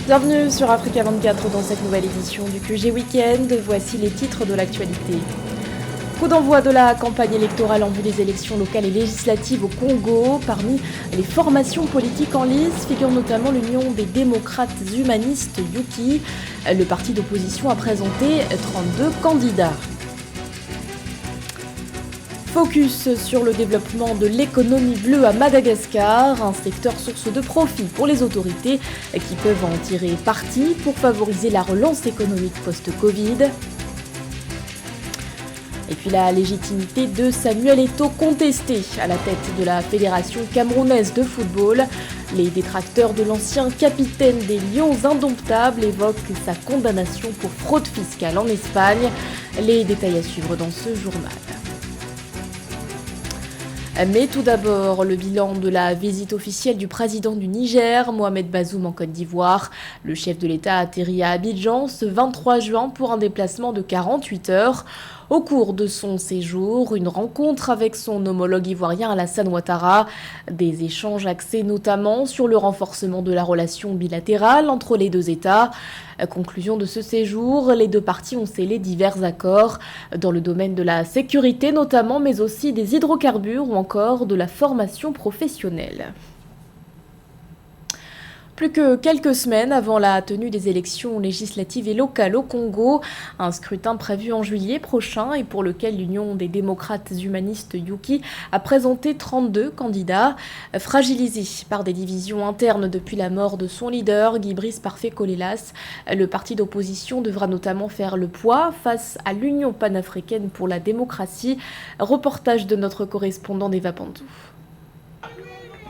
Bienvenue sur Africa 24 dans cette nouvelle édition du QG Week-end. Voici les titres de l'actualité. Coup d'envoi de la campagne électorale en vue des élections locales et législatives au Congo. Parmi les formations politiques en lice figure notamment l'Union des démocrates humanistes UKI. Le parti d'opposition a présenté 32 candidats. Focus sur le développement de l'économie bleue à Madagascar, un secteur source de profit pour les autorités qui peuvent en tirer parti pour favoriser la relance économique post-Covid. Et puis la légitimité de Samuel Eto'o contestée à la tête de la Fédération camerounaise de football. Les détracteurs de l'ancien capitaine des Lions indomptables évoquent sa condamnation pour fraude fiscale en Espagne. Les détails à suivre dans ce journal. Mais tout d'abord, le bilan de la visite officielle du président du Niger, Mohamed Bazoum en Côte d'Ivoire. Le chef de l'État a atterri à Abidjan ce 23 juin pour un déplacement de 48 heures. Au cours de son séjour, une rencontre avec son homologue ivoirien Alassane Ouattara. Des échanges axés notamment sur le renforcement de la relation bilatérale entre les deux États. Conclusion de ce séjour, les deux parties ont scellé divers accords dans le domaine de la sécurité notamment, mais aussi des hydrocarbures ou encore de la formation professionnelle. Plus que quelques semaines avant la tenue des élections législatives et locales au Congo, un scrutin prévu en juillet prochain et pour lequel l'Union des démocrates humanistes UKI a présenté 32 candidats. Fragilisé par des divisions internes depuis la mort de son leader, Guy Brice Parfait Colélas, le parti d'opposition devra notamment faire le poids face à l'Union panafricaine pour la démocratie. Reportage de notre correspondant d'Eva Pandou.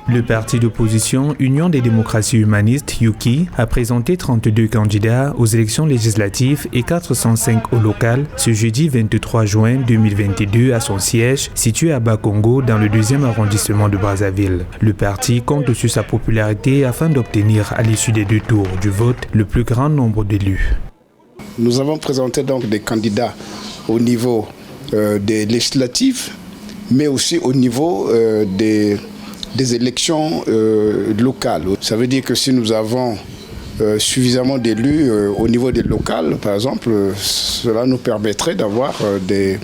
Le parti d'opposition Union des démocraties humanistes, UKI, a présenté 32 candidats aux élections législatives et 405 au local ce jeudi 23 juin 2022 à son siège situé à Bakongo dans le 2e arrondissement de Brazzaville. Le parti compte sur sa popularité afin d'obtenir à l'issue des 2 tours du vote le plus grand nombre d'élus. Nous avons présenté donc des candidats au niveau des législatives, mais aussi au niveau des élections locales. Ça veut dire que si nous avons suffisamment d'élus au niveau des locales, par exemple, cela nous permettrait d'avoir des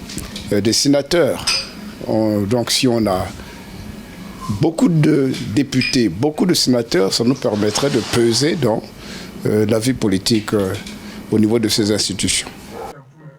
sénateurs. Donc si on a beaucoup de députés, beaucoup de sénateurs, ça nous permettrait de peser dans la vie politique au niveau de ces institutions.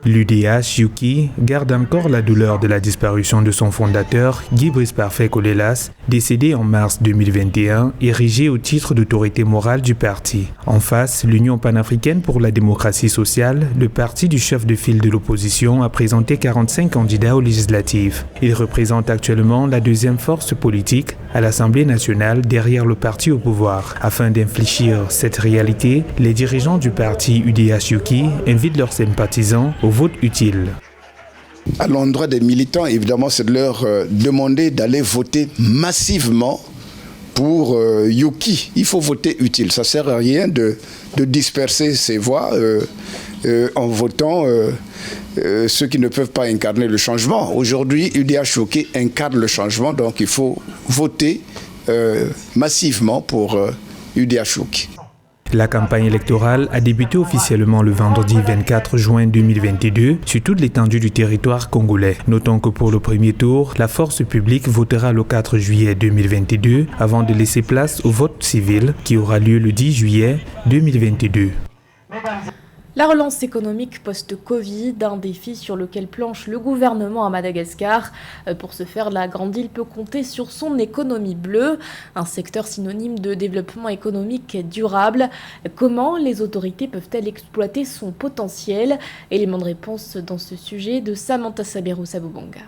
L'UDH UKI garde encore la douleur de la disparition de son fondateur, Guy Brice Parfait Colélas, décédé en mars 2021, érigé au titre d'autorité morale du parti. En face, l'Union panafricaine pour la démocratie sociale, le parti du chef de file de l'opposition, a présenté 45 candidats aux législatives. Il représente actuellement la 2e force politique à l'Assemblée nationale derrière le parti au pouvoir. Afin d'infléchir cette réalité, les dirigeants du parti UDH UKI invitent leurs sympathisants au vote utile. À l'endroit des militants, évidemment, c'est de leur demander d'aller voter massivement pour UKI. Il faut voter utile. Ça ne sert à rien de disperser ses voix en votant ceux qui ne peuvent pas incarner le changement. Aujourd'hui, UDH UKI incarne le changement, donc il faut voter massivement pour UDH UKI. La campagne électorale a débuté officiellement le vendredi 24 juin 2022 sur toute l'étendue du territoire congolais. Notons que pour le premier tour, la force publique votera le 4 juillet 2022 avant de laisser place au vote civil qui aura lieu le 10 juillet 2022. La relance économique post-Covid, un défi sur lequel planche le gouvernement à Madagascar. Pour ce faire, la grande île peut compter sur son économie bleue, un secteur synonyme de développement économique durable. Comment les autorités peuvent-elles exploiter son potentiel? Élément de réponse dans ce sujet de Samantha Sabero Sabobonga.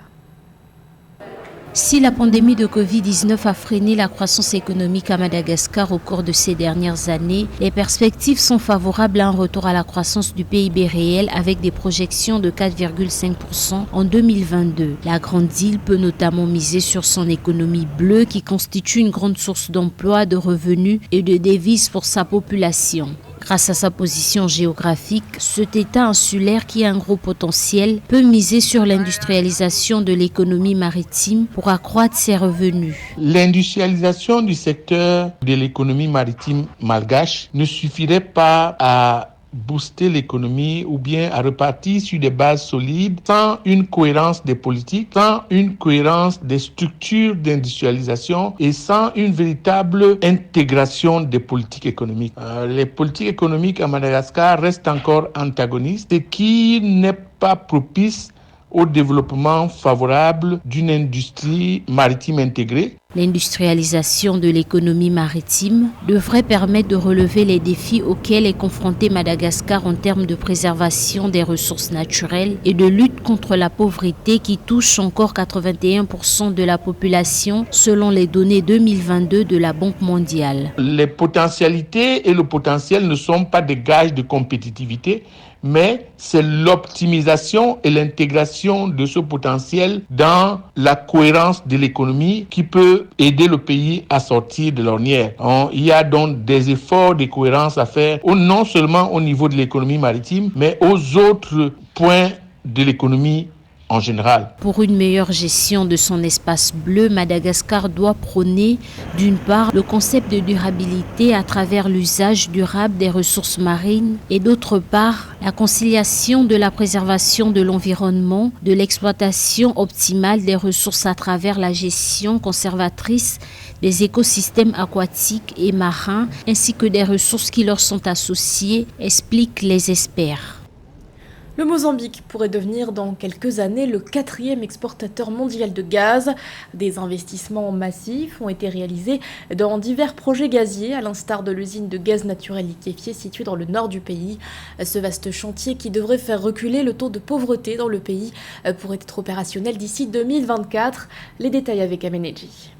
Si la pandémie de Covid-19 a freiné la croissance économique à Madagascar au cours de ces dernières années, les perspectives sont favorables à un retour à la croissance du PIB réel avec des projections de 4,5% en 2022. La grande île peut notamment miser sur son économie bleue qui constitue une grande source d'emploi, de revenus et de devises pour sa population. Grâce à sa position géographique, cet État insulaire qui a un gros potentiel peut miser sur l'industrialisation de l'économie maritime pour accroître ses revenus. L'industrialisation du secteur de l'économie maritime malgache ne suffirait pas à booster l'économie ou bien à repartir sur des bases solides sans une cohérence des politiques, sans une cohérence des structures d'industrialisation et sans une véritable intégration des politiques économiques. Les politiques économiques à Madagascar restent encore antagonistes, ce qui n'est pas propice au développement favorable d'une industrie maritime intégrée. L'industrialisation de l'économie maritime devrait permettre de relever les défis auxquels est confronté Madagascar en termes de préservation des ressources naturelles et de lutte contre la pauvreté qui touche encore 81% de la population selon les données 2022 de la Banque mondiale. Les potentialités et le potentiel ne sont pas des gages de compétitivité, mais c'est l'optimisation et l'intégration de ce potentiel dans la cohérence de l'économie qui peut aider le pays à sortir de l'ornière. Il y a donc des efforts de cohérence à faire, non seulement au niveau de l'économie maritime, mais aux autres points de l'économie en général. Pour une meilleure gestion de son espace bleu, Madagascar doit prôner d'une part le concept de durabilité à travers l'usage durable des ressources marines et d'autre part la conciliation de la préservation de l'environnement, de l'exploitation optimale des ressources à travers la gestion conservatrice des écosystèmes aquatiques et marins ainsi que des ressources qui leur sont associées, expliquent les experts. Le Mozambique pourrait devenir dans quelques années le 4e exportateur mondial de gaz. Des investissements massifs ont été réalisés dans divers projets gaziers, à l'instar de l'usine de gaz naturel liquéfié située dans le nord du pays. Ce vaste chantier qui devrait faire reculer le taux de pauvreté dans le pays pourrait être opérationnel d'ici 2024. Les détails avec Ameneji.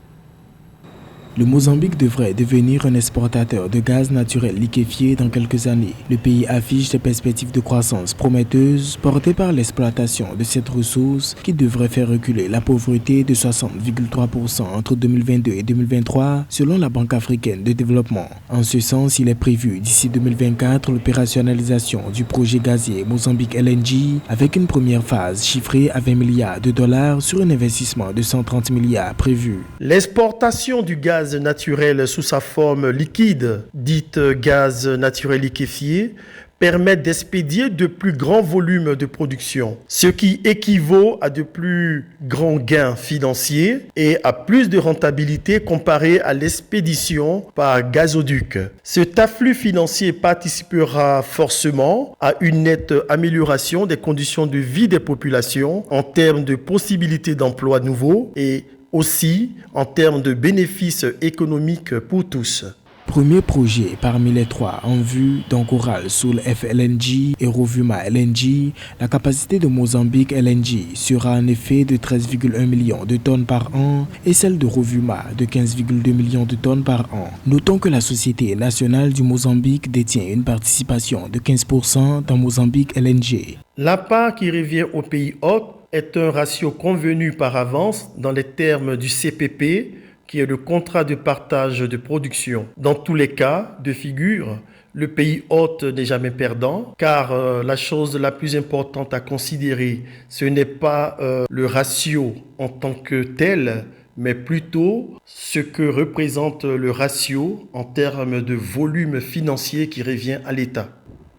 Le Mozambique devrait devenir un exportateur de gaz naturel liquéfié dans quelques années. Le pays affiche des perspectives de croissance prometteuses portées par l'exploitation de cette ressource qui devrait faire reculer la pauvreté de 60,3% entre 2022 et 2023 selon la Banque africaine de développement. En ce sens, il est prévu d'ici 2024 l'opérationnalisation du projet gazier Mozambique LNG avec une première phase chiffrée à 20 milliards de dollars sur un investissement de 130 milliards prévu. L'exportation du gaz naturel sous sa forme liquide, dite gaz naturel liquéfié, permet d'expédier de plus grands volumes de production, ce qui équivaut à de plus grands gains financiers et à plus de rentabilité comparé à l'expédition par gazoduc. Cet afflux financier participera forcément à une nette amélioration des conditions de vie des populations en termes de possibilités d'emploi nouveaux et aussi en termes de bénéfices économiques pour tous. Premier projet parmi les 3 en vue dans Coral Sul FLNG et Rovuma LNG, la capacité de Mozambique LNG sera en effet de 13,1 millions de tonnes par an et celle de Rovuma de 15,2 millions de tonnes par an. Notons que la Société nationale du Mozambique détient une participation de 15% dans Mozambique LNG. La part qui revient au pays hôte est un ratio convenu par avance dans les termes du CPP, qui est le contrat de partage de production. Dans tous les cas de figure, le pays hôte n'est jamais perdant, car la chose la plus importante à considérer, ce n'est pas le ratio en tant que tel, mais plutôt ce que représente le ratio en termes de volume financier qui revient à l'État.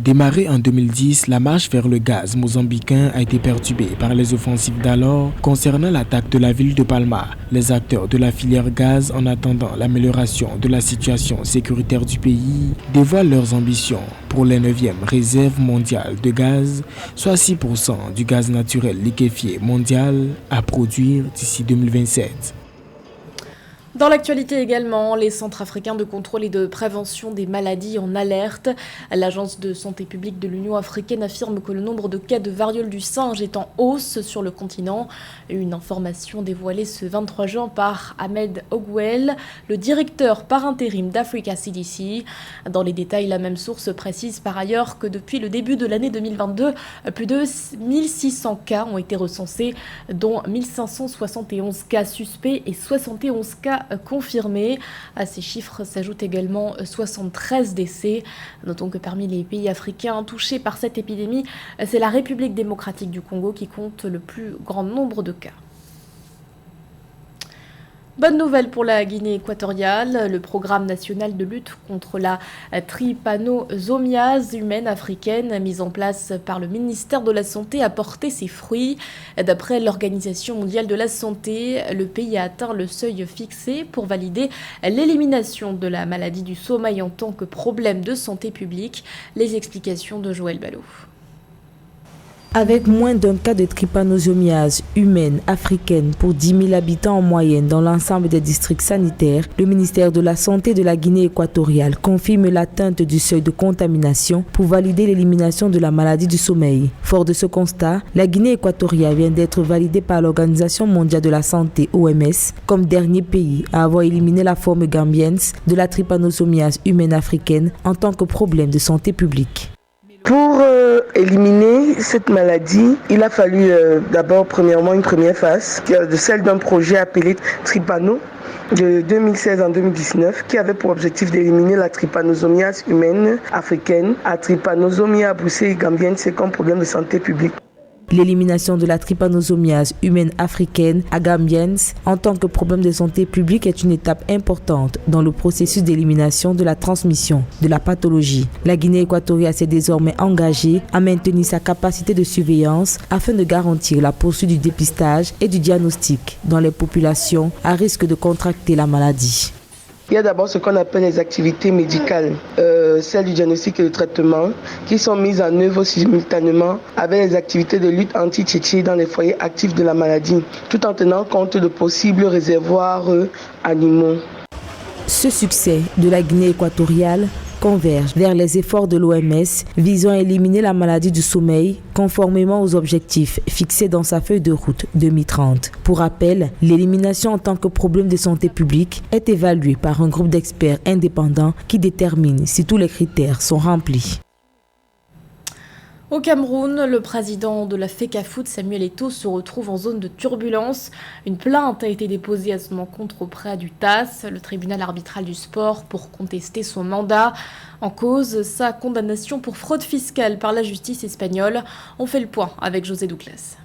Démarrée en 2010, la marche vers le gaz mozambicain a été perturbée par les offensives d'alors concernant l'attaque de la ville de Palma. Les acteurs de la filière gaz, en attendant l'amélioration de la situation sécuritaire du pays, dévoilent leurs ambitions pour les 9e réserves mondiales de gaz, soit 6% du gaz naturel liquéfié mondial à produire d'ici 2027. Dans l'actualité également, les centres africains de contrôle et de prévention des maladies en alerte. L'Agence de santé publique de l'Union africaine affirme que le nombre de cas de variole du singe est en hausse sur le continent. Une information dévoilée ce 23 juin par Ahmed Ogwell, le directeur par intérim d'Africa CDC. Dans les détails, la même source précise par ailleurs que depuis le début de l'année 2022, plus de 1600 cas ont été recensés, dont 1571 cas suspects et 71 cas cas confirmés. À ces chiffres s'ajoutent également 73 décès. Notons que parmi les pays africains touchés par cette épidémie, c'est la République démocratique du Congo qui compte le plus grand nombre de cas. Bonne nouvelle pour la Guinée équatoriale, le programme national de lutte contre la trypanosomiase humaine africaine mis en place par le ministère de la Santé a porté ses fruits. D'après l'Organisation mondiale de la santé, le pays a atteint le seuil fixé pour valider l'élimination de la maladie du sommeil en tant que problème de santé publique. Les explications de Joël Ballot. Avec moins d'un cas de trypanosomiase humaine africaine pour 10 000 habitants en moyenne dans l'ensemble des districts sanitaires, le ministère de la Santé de la Guinée équatoriale confirme l'atteinte du seuil de contamination pour valider l'élimination de la maladie du sommeil. Fort de ce constat, la Guinée équatoriale vient d'être validée par l'Organisation mondiale de la santé OMS comme dernier pays à avoir éliminé la forme gambienne de la trypanosomiase humaine africaine en tant que problème de santé publique. Pour éliminer cette maladie, il a fallu d'abord premièrement une première phase, celle d'un projet appelé Trypano de 2016 en 2019 qui avait pour objectif d'éliminer la trypanosomiase humaine africaine à trypanosomia brucei-gambienne comme problème de santé publique. L'élimination de la trypanosomiase humaine africaine à gambienne en tant que problème de santé publique est une étape importante dans le processus d'élimination de la transmission de la pathologie. La Guinée équatoriale s'est désormais engagée à maintenir sa capacité de surveillance afin de garantir la poursuite du dépistage et du diagnostic dans les populations à risque de contracter la maladie. Il y a d'abord ce qu'on appelle les activités médicales, celles du diagnostic et du traitement, qui sont mises en œuvre simultanément avec les activités de lutte anti-tchétché dans les foyers actifs de la maladie, tout en tenant compte de possibles réservoirs animaux. Ce succès de la Guinée équatoriale converge vers les efforts de l'OMS visant à éliminer la maladie du sommeil conformément aux objectifs fixés dans sa feuille de route 2030. Pour rappel, l'élimination en tant que problème de santé publique est évaluée par un groupe d'experts indépendants qui détermine si tous les critères sont remplis. Au Cameroun, le président de la FECAFOOT, Samuel Eto'o, se retrouve en zone de turbulence. Une plainte a été déposée à son encontre auprès du TAS, le tribunal arbitral du sport, pour contester son mandat. En cause, sa condamnation pour fraude fiscale par la justice espagnole. On fait le point avec José Douglas.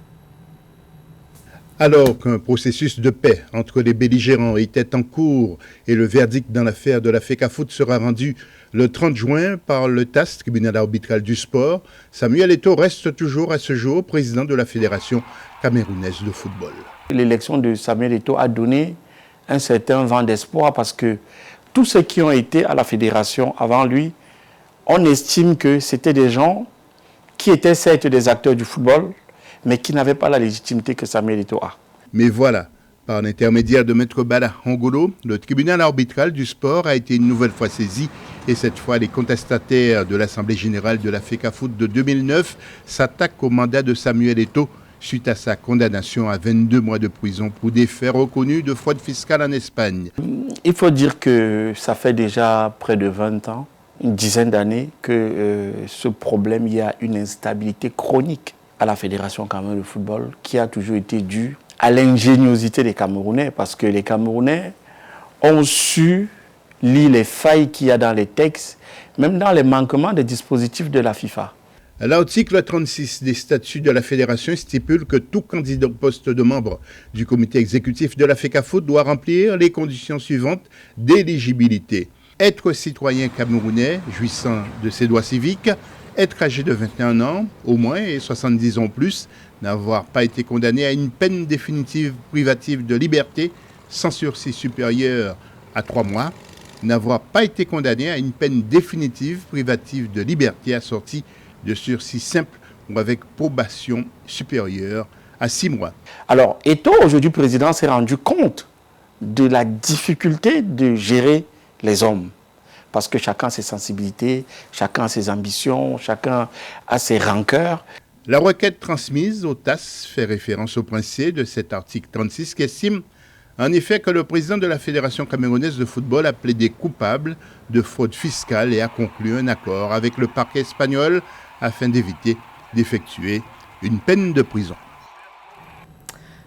Alors qu'un processus de paix entre les belligérants était en cours et le verdict dans l'affaire de la FECAFOOT sera rendu le 30 juin par le TAS, tribunal arbitral du sport, Samuel Eto'o reste toujours à ce jour président de la Fédération camerounaise de football. L'élection de Samuel Eto'o a donné un certain vent d'espoir parce que tous ceux qui ont été à la fédération avant lui, on estime que c'était des gens qui étaient certes des acteurs du football, mais qui n'avaient pas la légitimité que Samuel Eto'o a. Mais voilà, par l'intermédiaire de Maître Bala Hongolo, le tribunal arbitral du sport a été une nouvelle fois saisi et cette fois les contestataires de l'Assemblée générale de la FECAFOOT de 2009 s'attaquent au mandat de Samuel Eto'o suite à sa condamnation à 22 mois de prison pour des faits reconnus de fraude fiscale en Espagne. Il faut dire que ça fait déjà près de 20 ans, une dizaine d'années, que ce problème, il y a une instabilité chronique à la Fédération camerounaise de football qui a toujours été due à l'ingéniosité des Camerounais parce que les Camerounais ont su lire les failles qu'il y a dans les textes, même dans les manquements des dispositifs de la FIFA. L'article 36 des statuts de la Fédération stipule que tout candidat au poste de membre du comité exécutif de la FECAFOOT doit remplir les conditions suivantes d'éligibilité. Être citoyen camerounais jouissant de ses droits civiques, être âgé de 21 ans au moins et 70 ans plus, n'avoir pas été condamné à une peine définitive privative de liberté sans sursis supérieur à 3 mois, n'avoir pas été condamné à une peine définitive privative de liberté assortie de sursis simple ou avec probation supérieure à 6 mois. Alors, Eto'o, aujourd'hui président, s'est rendu compte de la difficulté de gérer les hommes. Parce que chacun a ses sensibilités, chacun a ses ambitions, chacun a ses rancœurs. La requête transmise au TAS fait référence au point C de cet article 36 qui estime en effet que le président de la Fédération camerounaise de football a plaidé coupable de fraude fiscale et a conclu un accord avec le parquet espagnol afin d'éviter d'effectuer une peine de prison.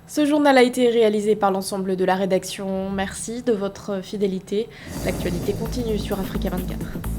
Ce journal a été réalisé par l'ensemble de la rédaction. Merci de votre fidélité. L'actualité continue sur Africa 24.